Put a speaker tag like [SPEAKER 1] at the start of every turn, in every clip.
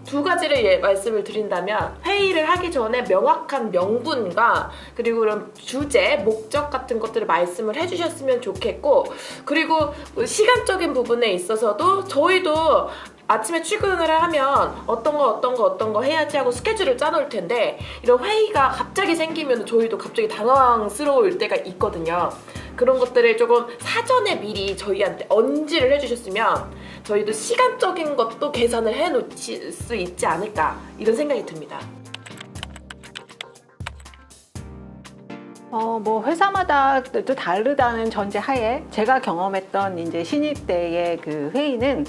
[SPEAKER 1] 두 가지를 말씀을 드린다면 회의를 하기 전에 명확한 명분과 그리고 그런 주제, 목적 같은 것들을 말씀을 해주셨으면 좋겠고 그리고 시간적인 부분에 있어서도 저희도 아침에 출근을 하면 어떤 거 해야지 하고 스케줄을 짜놓을 텐데 이런 회의가 갑자기 생기면 저희도 갑자기 당황스러울 때가 있거든요. 그런 것들을 조금 사전에 미리 저희한테 언지를 해주셨으면 저희도 시간적인 것도 계산을 해놓을 수 있지 않을까 이런 생각이 듭니다.
[SPEAKER 2] 뭐 회사마다 또 다르다는 전제 하에 제가 경험했던 이제 신입 때의 그 회의를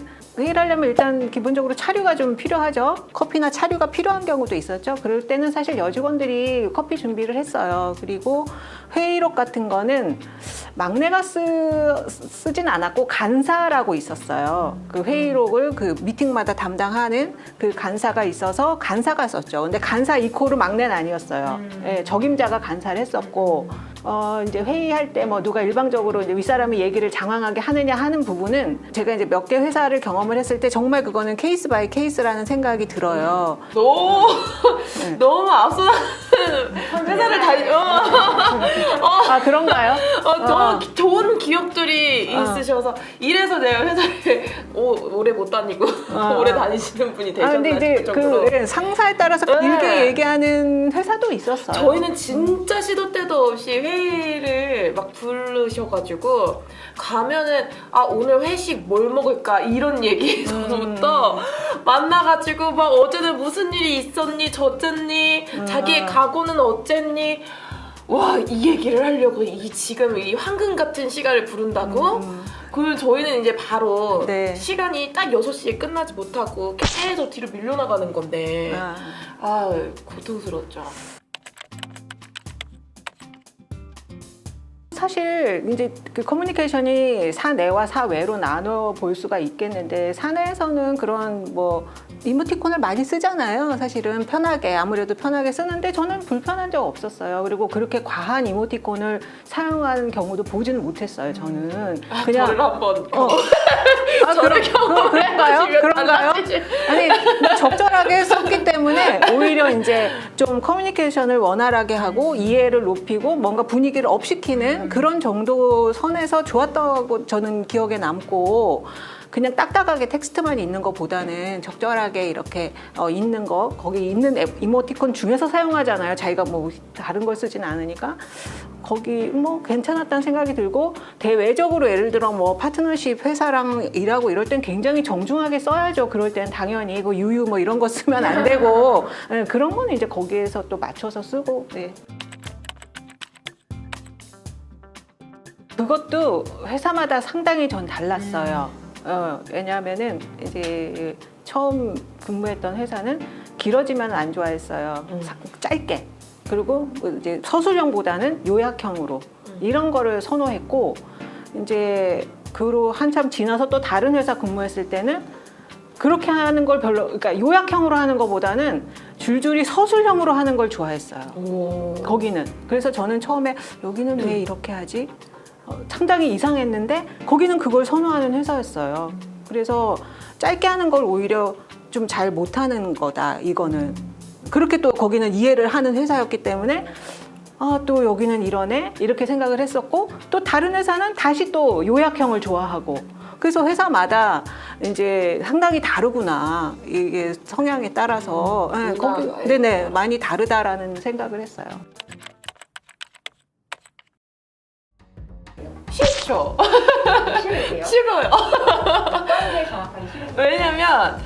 [SPEAKER 2] 하려면 일단 기본적으로 차류가 좀 필요하죠. 커피나 차류가 필요한 경우도 있었죠. 그럴 때는 사실 여직원들이 커피 준비를 했어요. 그리고 회의록 같은 거는 막내가 쓰진 않았고 간사라고 있었어요. 그 회의록을 그 미팅마다 담당하는 그 간사가 있어서 간사가 썼죠. 근데 간사 이코르 막내는 아니었어요. 예, 적임자가 간사를 했었고 이제 회의할 때 뭐 누가 일방적으로 이제 윗사람이 얘기를 장황하게 하느냐 하는 부분은 제가 이제 몇 개 회사를 경험을 했을 때 정말 그거는 케이스 바이 케이스라는 생각이 들어요.
[SPEAKER 1] 너무 앞서는 회사를
[SPEAKER 2] 아, 그런가요?
[SPEAKER 1] 너무 좋은 기억들이 있으셔서 이래서 내가 회사를 오래 못 다니고 오래 다니시는 분이 되셨나
[SPEAKER 2] 근데 이제
[SPEAKER 1] 정도로.
[SPEAKER 2] 그 상사에 따라서 길게 얘기하는 회사도 있었어요.
[SPEAKER 1] 저희는 진짜 시도 때도 없이 회의를 막 부르셔가지고 가면은 오늘 회식 뭘 먹을까 이런 얘기부터 만나가지고 막 어제는 무슨 일이 있었니 저쨌니 자기의 각오는 어쨌니 와 이 얘기를 하려고 지금 이 황금 같은 시간을 부른다고? 그리고 저희는 이제 바로
[SPEAKER 2] 네.
[SPEAKER 1] 시간이 딱 6시에 끝나지 못하고 계속 뒤로 밀려나가는 건데 고통스러웠죠.
[SPEAKER 2] 사실 이제 그 커뮤니케이션이 사내와 사외로 나눠 볼 수가 있겠는데 사내에서는 그런 뭐 이모티콘을 많이 쓰잖아요. 사실은 편하게 아무래도 편하게 쓰는데 저는 불편한 적 없었어요. 그리고 그렇게 과한 이모티콘을 사용하는 경우도 보지는 못했어요. 저는 그냥
[SPEAKER 1] 저를 한번
[SPEAKER 2] 저를 그런가요? 아니 적절하게 썼기 때문에 오히려 이제 좀 커뮤니케이션을 원활하게 하고 이해를 높이고 뭔가 분위기를 업시키는 그런 정도 선에서 좋았다고 저는 기억에 남고 그냥 딱딱하게 텍스트만 있는 것보다는 적절하게 이렇게 있는 거 거기 있는 이모티콘 중에서 사용하잖아요. 자기가 뭐 다른 걸 쓰진 않으니까 거기 뭐 괜찮았다는 생각이 들고 대외적으로 예를 들어 뭐 파트너십 회사랑 일하고 이럴 땐 굉장히 정중하게 써야죠. 그럴 땐 당연히 그 유유 뭐 이런 거 쓰면 안 되고 그런 거는 이제 거기에서 또 맞춰서 쓰고 네. 그것도 회사마다 상당히 전 달랐어요. 왜냐하면은 이제 처음 근무했던 회사는 길어지면 안 좋아했어요. 짧게. 그리고 이제 서술형보다는 요약형으로 이런 거를 선호했고 이제 그로 한참 지나서 또 다른 회사 근무했을 때는 그렇게 하는 걸 그러니까 요약형으로 하는 것보다는 줄줄이 서술형으로 하는 걸 좋아했어요. 거기는. 그래서 저는 처음에 여기는 왜 이렇게 하지? 상당히 이상했는데 거기는 그걸 선호하는 회사였어요. 그래서 짧게 하는 걸 오히려 좀 잘 못하는 거다 이거는. 그렇게 또 거기는 이해를 하는 회사였기 때문에 또 여기는 이러네 이렇게 생각을 했었고 또 다른 회사는 다시 또 요약형을 좋아하고 그래서 회사마다 이제 상당히 다르구나 이게 성향에 따라서 네네 많이 다르다라는 생각을 했어요.
[SPEAKER 1] 싫죠.
[SPEAKER 3] 싫으세요?
[SPEAKER 1] 싫어요.
[SPEAKER 3] 어떤 게 정확하게 싫으세요?
[SPEAKER 1] 왜냐면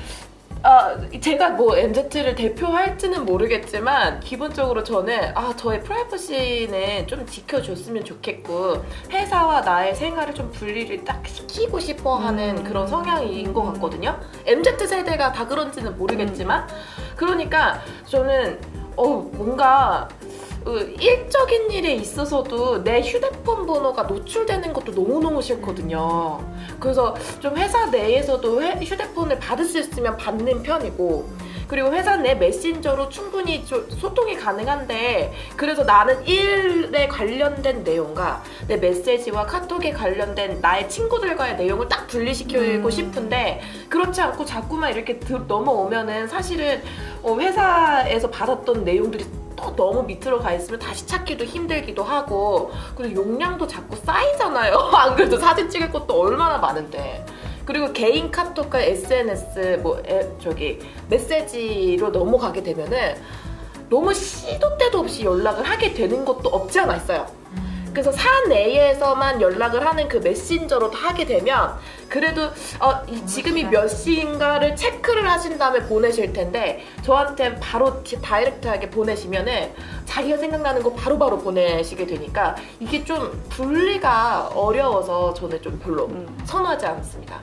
[SPEAKER 1] 제가 뭐 MZ를 대표할지는 모르겠지만 기본적으로 저는 저의 프라이버시는 좀 지켜줬으면 좋겠고 회사와 나의 생활을 좀 분리를 딱 시키고 싶어 하는 그런 성향인 것 같거든요. MZ세대가 다 그런지는 모르겠지만 그러니까 저는 뭔가 일적인 일에 있어서도 내 휴대폰 번호가 노출되는 것도 너무너무 싫거든요. 그래서 좀 회사 내에서도 휴대폰을 받을 수 있으면 받는 편이고 그리고 회사 내 메신저로 충분히 소통이 가능한데 그래서 나는 일에 관련된 내용과 내 메시지와 카톡에 관련된 나의 친구들과의 내용을 딱 분리시키고 싶은데 그렇지 않고 자꾸만 이렇게 넘어오면은 사실은 회사에서 받았던 내용들이 또 너무 밑으로 가 있으면 다시 찾기도 힘들기도 하고 그리고 용량도 자꾸 쌓이잖아요. 안 그래도 사진 찍을 것도 얼마나 많은데. 그리고 개인 카톡과 SNS 메시지로 넘어가게 되면은 너무 시도 때도 없이 연락을 하게 되는 것도 없지 않아 있어요. 그래서 사내에서만 연락을 하는 그 메신저로 하게 되면 그래도 지금이 몇 시인가를 체크를 하신 다음에 보내실 텐데 저한테 바로 다이렉트하게 보내시면은 자기가 생각나는 거 바로바로 보내시게 되니까 이게 좀 분리가 어려워서 저는 좀 별로 선호하지 않습니다.